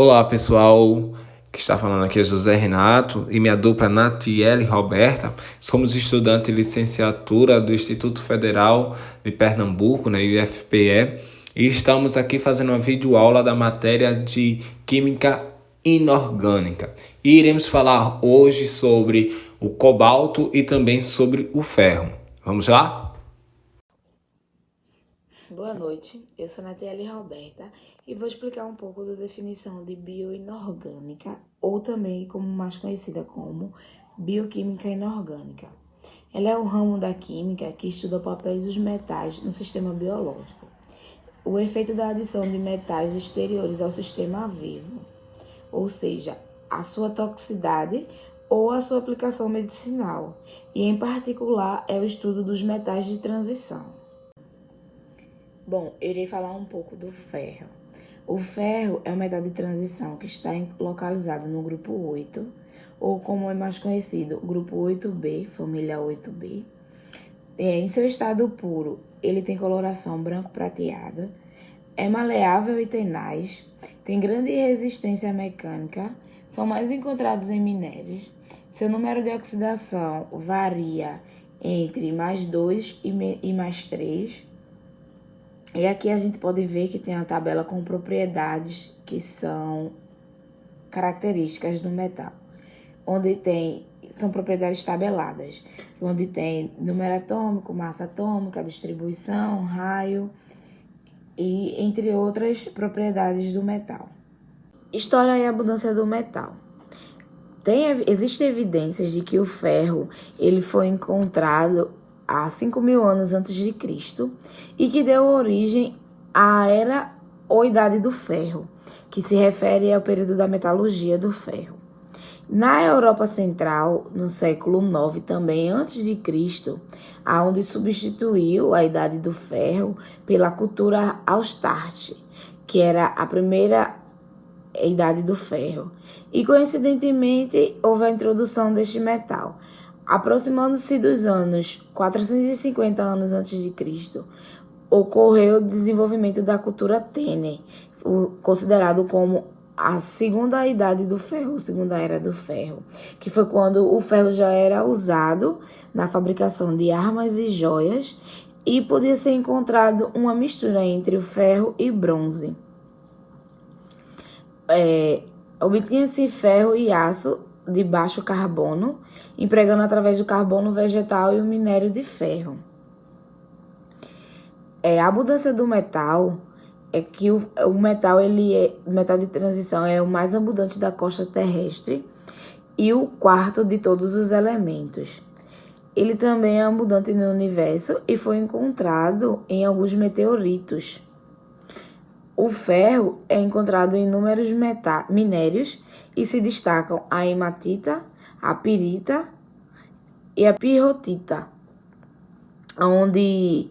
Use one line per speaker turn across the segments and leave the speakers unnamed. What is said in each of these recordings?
Olá pessoal, que está falando aqui é José Renato e minha dupla Natiele Roberta. Somos estudantes de licenciatura do Instituto Federal de Pernambuco, UFPE, e estamos aqui fazendo uma videoaula da matéria de Química Inorgânica. E iremos falar hoje sobre o cobalto e também sobre o ferro. Vamos lá?
Boa noite, eu sou Natiele Roberta e vou explicar um pouco da definição de bioinorgânica, ou também como mais conhecida como bioquímica inorgânica. Ela é o ramo da química que estuda o papel dos metais no sistema biológico, o efeito da adição de metais exteriores ao sistema vivo, ou seja, a sua toxicidade ou a sua aplicação medicinal, e em particular é o estudo dos metais de transição. Bom, eu irei falar um pouco do ferro. O ferro é um metal de transição que está localizado no grupo 8, ou como é mais conhecido, grupo 8B, família 8B. Em seu estado puro, ele tem coloração branco-prateada, é maleável e tenaz, tem grande resistência mecânica, são mais encontrados em minérios. Seu número de oxidação varia entre +2 e +3. E aqui a gente pode ver que tem a tabela com propriedades que são características do metal, onde são propriedades tabeladas, onde tem número atômico, massa atômica, distribuição, raio e entre outras propriedades do metal. História e abundância do metal. Existem evidências de que o ferro ele foi encontrado há 5.000 anos antes de Cristo e que deu origem à Era ou Idade do Ferro, que se refere ao período da metalurgia do ferro. Na Europa Central, no século IX, também antes de Cristo, aonde substituiu a Idade do Ferro pela cultura Hallstatt, que era a primeira Idade do Ferro. E coincidentemente houve a introdução deste metal. Aproximando-se dos anos 450 anos antes de Cristo, ocorreu o desenvolvimento da cultura Tênis, considerado como a segunda idade do ferro, segunda era do ferro, que foi quando o ferro já era usado na fabricação de armas e joias e podia ser encontrado uma mistura entre o ferro e bronze. Obtinha-se ferro e aço de baixo carbono, empregando através do carbono vegetal e o minério de ferro. A abundância do metal é que o metal, o metal de transição é o mais abundante da costa terrestre e o quarto de todos os elementos. Ele também é abundante no universo e foi encontrado em alguns meteoritos. O ferro é encontrado em inúmeros minérios e se destacam a hematita, a pirita e a pirrotita, onde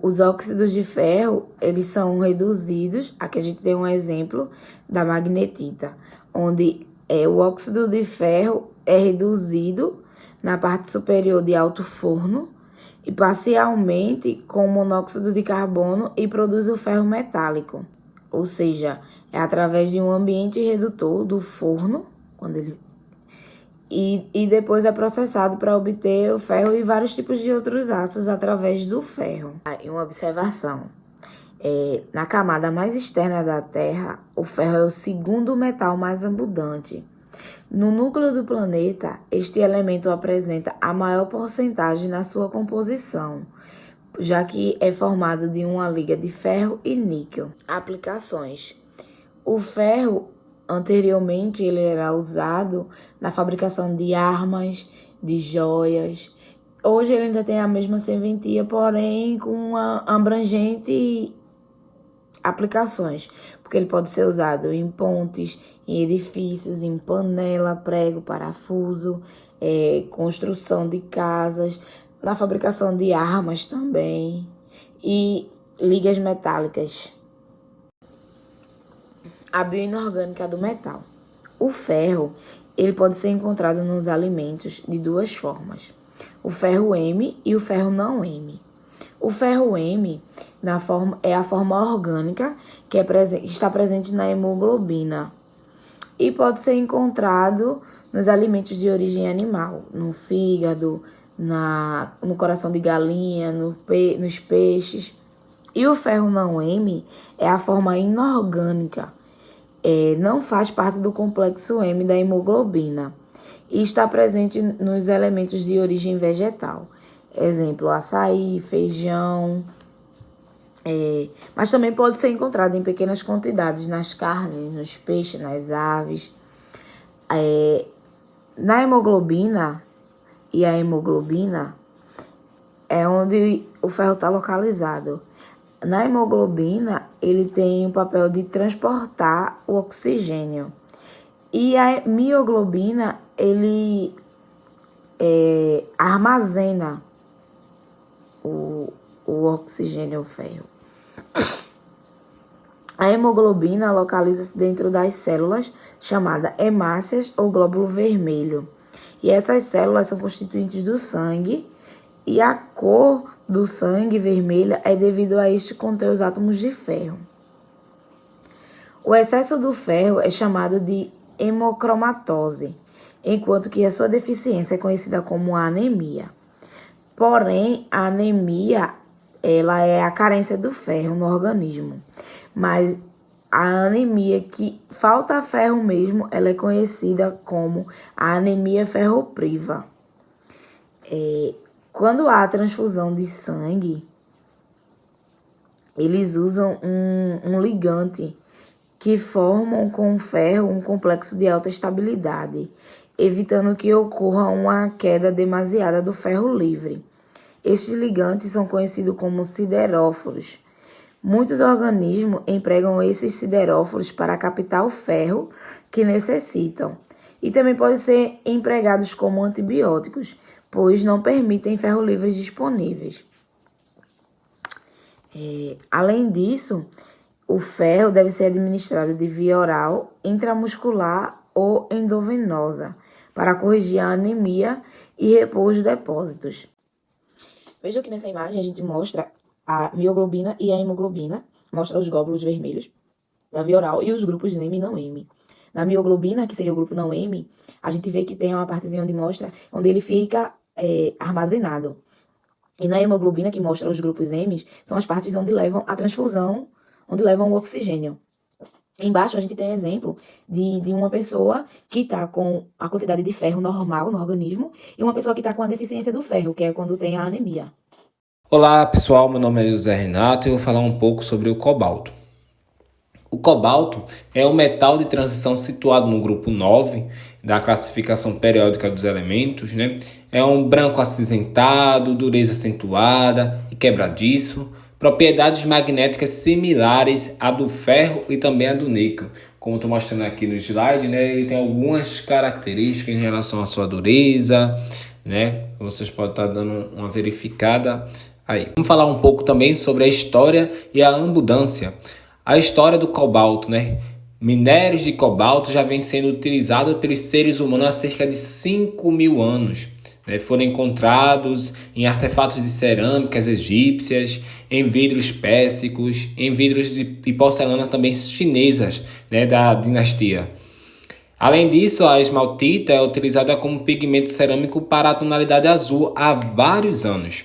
os óxidos de ferro eles são reduzidos. Aqui a gente tem um exemplo da magnetita, onde o óxido de ferro é reduzido na parte superior de alto forno e parcialmente com monóxido de carbono e produz o ferro metálico. Ou seja, é através de um ambiente redutor do forno, e depois é processado para obter o ferro e vários tipos de outros aços através do ferro. E uma observação. Na camada mais externa da Terra, o ferro é o segundo metal mais abundante. No núcleo do planeta, este elemento apresenta a maior porcentagem na sua composição, já que é formado de uma liga de ferro e níquel. Aplicações. O ferro, anteriormente, ele era usado na fabricação de armas, de joias. Hoje ele ainda tem a mesma serventia, porém com uma abrangente aplicações, porque ele pode ser usado em pontes, em edifícios, em panela, prego, parafuso, construção de casas, na fabricação de armas também e ligas metálicas. A bioinorgânica do metal. O ferro, ele pode ser encontrado nos alimentos de duas formas: o ferro M e o ferro não M. O ferro M é a forma orgânica que está presente na hemoglobina e pode ser encontrado nos alimentos de origem animal, no fígado, no coração de galinha, nos peixes. E o ferro não M é a forma inorgânica, não faz parte do complexo M da hemoglobina e está presente nos elementos de origem vegetal. Exemplo, açaí, feijão, mas também pode ser encontrado em pequenas quantidades nas carnes, nos peixes, nas aves. Na hemoglobina, e a hemoglobina é onde o ferro está localizado. Na hemoglobina, ele tem o papel de transportar o oxigênio. E a mioglobina, ele armazena o oxigênio, o ferro. A hemoglobina localiza-se dentro das células chamadas hemácias ou glóbulo vermelho. E essas células são constituintes do sangue e a cor do sangue vermelha é devido a este conter os átomos de ferro. O excesso do ferro é chamado de hemocromatose, enquanto que a sua deficiência é conhecida como anemia. Porém, a anemia ela é a carência do ferro no organismo, mas a anemia que falta ferro mesmo, ela é conhecida como a anemia ferropriva. Quando há transfusão de sangue, eles usam um ligante que formam com o ferro um complexo de alta estabilidade, evitando que ocorra uma queda demasiada do ferro livre. Estes ligantes são conhecidos como sideróforos. Muitos organismos empregam esses sideróforos para captar o ferro que necessitam e também podem ser empregados como antibióticos, pois não permitem ferro livres disponíveis. Além disso, o ferro deve ser administrado de via oral, intramuscular ou endovenosa para corrigir a anemia e repor os depósitos. Veja que nessa imagem a gente mostra a mioglobina e a hemoglobina, mostra os glóbulos vermelhos da via oral e os grupos M e não M. Na mioglobina, que seria o grupo não M, a gente vê que tem uma partezinha onde mostra onde ele fica armazenado. E na hemoglobina, que mostra os grupos M, são as partes onde levam a transfusão, onde levam o oxigênio. Embaixo a gente tem exemplo de uma pessoa que está com a quantidade de ferro normal no organismo e uma pessoa que está com a deficiência do ferro, que é quando tem a anemia.
Olá pessoal, meu nome é José Renato e eu vou falar um pouco sobre o cobalto. O cobalto é um metal de transição situado no grupo 9 da classificação periódica dos elementos, né? É um branco acinzentado, dureza acentuada e quebradiço, propriedades magnéticas similares à do ferro e também à do níquel. Como estou mostrando aqui no slide, né? Ele tem algumas características em relação à sua dureza, né? Vocês podem estar dando uma verificada aí. Vamos falar um pouco também sobre a história e a abundância. A história do cobalto, né? Minérios de cobalto já vem sendo utilizados pelos seres humanos há cerca de 5.000 anos. Né? Foram encontrados em artefatos de cerâmicas egípcias, em vidros pérsicos, em vidros de porcelana também chinesas, né? Da dinastia. Além disso, a esmaltita é utilizada como pigmento cerâmico para a tonalidade azul há vários anos.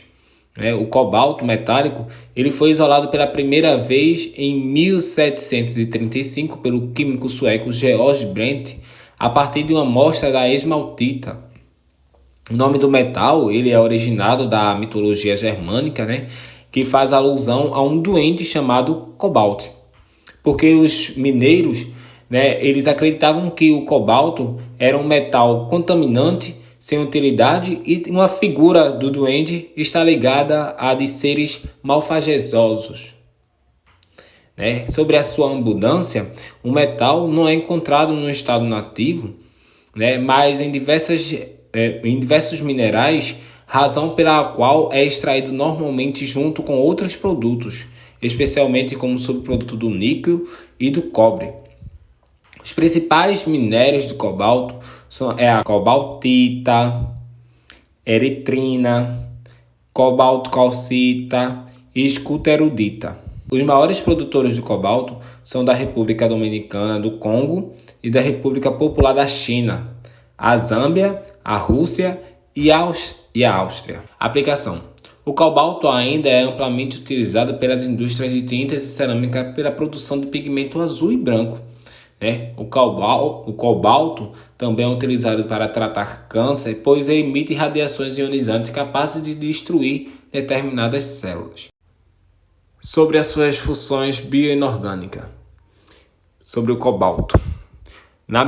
O cobalto metálico ele foi isolado pela primeira vez em 1735 pelo químico sueco Georg Brandt a partir de uma amostra da esmaltita. O nome do metal ele é originado da mitologia germânica, né, que faz alusão a um duende chamado Cobalt, porque os mineiros, né, eles acreditavam que o cobalto era um metal contaminante sem utilidade e uma figura do duende está ligada a de seres malfazejosos. Né? Sobre a sua abundância, o metal não é encontrado no estado nativo, né? Mas em diversos minerais, razão pela qual é extraído normalmente junto com outros produtos, especialmente como subproduto do níquel e do cobre. Os principais minérios do cobalto são a cobaltita, eritrina, cobalto calcita e escuterudita. Os maiores produtores de cobalto são da República Dominicana do Congo e da República Popular da China, a Zâmbia, a Rússia e a Áustria. Aplicação: o cobalto ainda é amplamente utilizado pelas indústrias de tintas e cerâmica pela produção de pigmento azul e branco. O cobalto também é utilizado para tratar câncer, pois emite radiações ionizantes capazes de destruir determinadas células. Sobre as suas funções bioinorgânicas. Sobre o cobalto. Na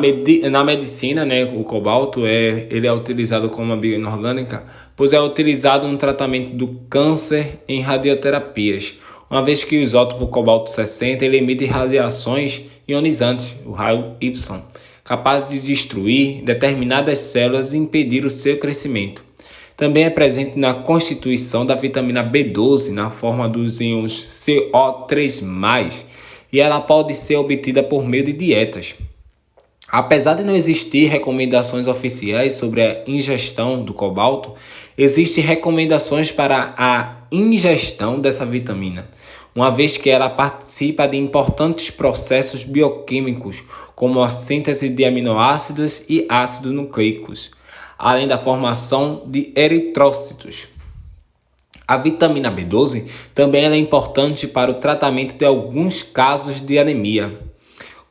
medicina, o cobalto ele é utilizado como uma bioinorgânica, pois é utilizado no tratamento do câncer em radioterapias, uma vez que o isótopo cobalto-60 ele emite radiações ionizantes, o raio Y, capaz de destruir determinadas células e impedir o seu crescimento. Também é presente na constituição da vitamina B12 na forma dos íons CO3+, e ela pode ser obtida por meio de dietas. Apesar de não existir recomendações oficiais sobre a ingestão do cobalto, existem recomendações para a ingestão dessa vitamina, uma vez que ela participa de importantes processos bioquímicos, como a síntese de aminoácidos e ácidos nucleicos, além da formação de eritrócitos. A vitamina B12 também é importante para o tratamento de alguns casos de anemia.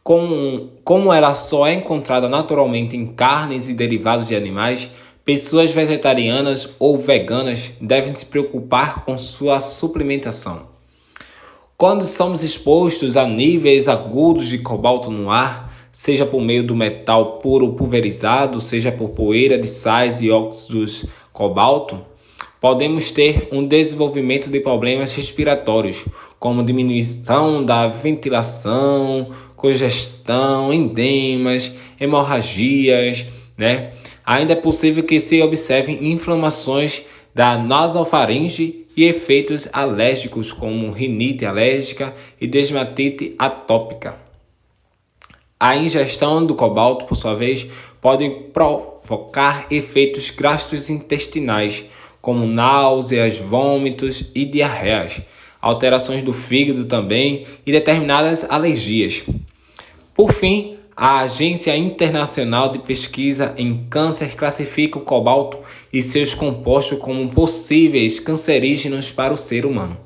Como ela só é encontrada naturalmente em carnes e derivados de animais, pessoas vegetarianas ou veganas devem se preocupar com sua suplementação. Quando somos expostos a níveis agudos de cobalto no ar, seja por meio do metal puro pulverizado, seja por poeira de sais e óxidos cobalto, podemos ter um desenvolvimento de problemas respiratórios, como diminuição da ventilação, congestão, endemas, hemorragias, Ainda é possível que se observem inflamações da nasofaringe e efeitos alérgicos como rinite alérgica e dermatite atópica. A ingestão do cobalto, por sua vez, pode provocar efeitos gastrointestinais, como náuseas, vômitos e diarreias, alterações do fígado também e determinadas alergias. Por fim, a Agência Internacional de Pesquisa em Câncer classifica o cobalto e seus compostos como possíveis cancerígenos para o ser humano.